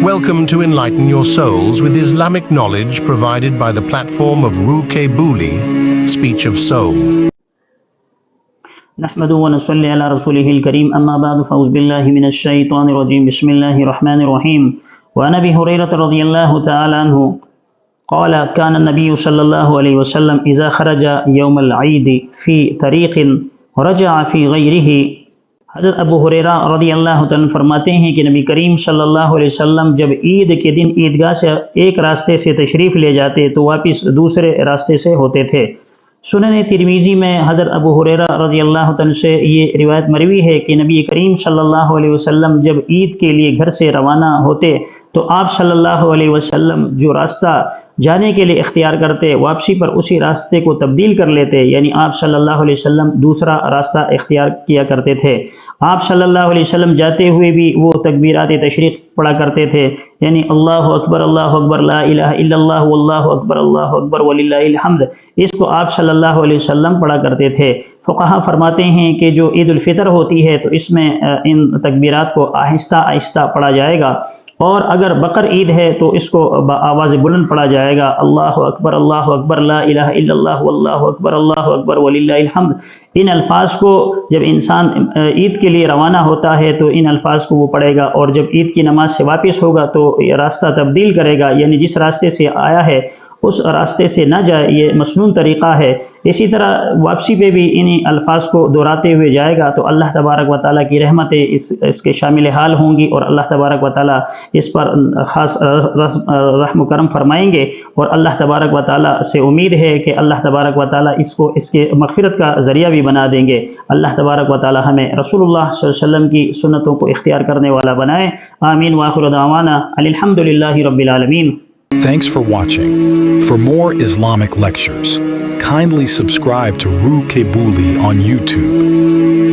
Welcome to Enlighten Your Souls with Islamic knowledge provided by the platform of Ruke Buli, Speech of Soul. نحمده ونصلي على رسوله الكريم أما بعد فأعوذ بالله من الشيطان الرجيم بسم الله الرحمن الرحيم وعن أبي هريرة رضي الله تعالى عنه قال كان النبي صلى الله عليه وسلم إذا خرج يوم العيد في طريق ورجع في غيره. حضرت ابو ہریرہ رضی اللہ تعالیٰ فرماتے ہیں کہ نبی کریم صلی اللہ علیہ وسلم جب عید کے دن عیدگاہ سے ایک راستے سے تشریف لے جاتے تو واپس دوسرے راستے سے ہوتے تھے۔ سنن ترمذی میں حضرت ابو ہریرہ رضی اللہ تعالیٰ سے یہ روایت مروی ہے کہ نبی کریم صلی اللہ علیہ وسلم جب عید کے لیے گھر سے روانہ ہوتے تو آپ صلی اللہ علیہ وسلم جو راستہ جانے کے لیے اختیار کرتے واپسی پر اسی راستے کو تبدیل کر لیتے، یعنی آپ صلی اللہ علیہ وسلم دوسرا راستہ اختیار کیا کرتے تھے۔ آپ صلی اللہ علیہ وسلم جاتے ہوئے بھی وہ تکبیرات تشریق پڑھا کرتے تھے، یعنی اللہ اکبر لا الہ الا اللہ واللہ اکبر وللہ الحمد، اس کو آپ صلی اللہ علیہ وسلم پڑھا کرتے تھے۔ فقہا فرماتے ہیں کہ جو عید الفطر ہوتی ہے تو اس میں ان تکبیرات کو آہستہ آہستہ پڑھا جائے گا، اور اگر بقر عید ہے تو اس کو آواز بلند پڑھا جائے گا، اللہ اکبر لا الہ الا اللہ واللہ اکبر وللہ الحمد۔ ان الفاظ کو جب انسان عید کے لیے روانہ ہوتا ہے تو ان الفاظ کو وہ پڑھے گا، اور جب عید کی نماز سے واپس ہوگا تو یہ راستہ تبدیل کرے گا، یعنی جس راستے سے آیا ہے اس راستے سے نہ جائے، یہ مسنون طریقہ ہے۔ اسی طرح واپسی پہ بھی انہی الفاظ کو دہراتے ہوئے جائے گا تو اللہ تبارک و تعالیٰ کی رحمتیں اس کے شامل حال ہوں گی، اور اللہ تبارک و تعالیٰ اس پر خاص رحم و کرم فرمائیں گے، اور اللہ تبارک و تعالیٰ سے امید ہے کہ اللہ تبارک و تعالیٰ اس کے مغفرت کا ذریعہ بھی بنا دیں گے۔ اللہ تبارک و تعالیٰ ہمیں رسول اللہ صلی اللہ علیہ وسلم کی سنتوں کو اختیار کرنے والا بنائے، آمین وآخر دعوانا الحمدللہ رب العالمین۔ Thanks for watching. For more Islamic lectures, kindly subscribe to Ruke Buli on YouTube.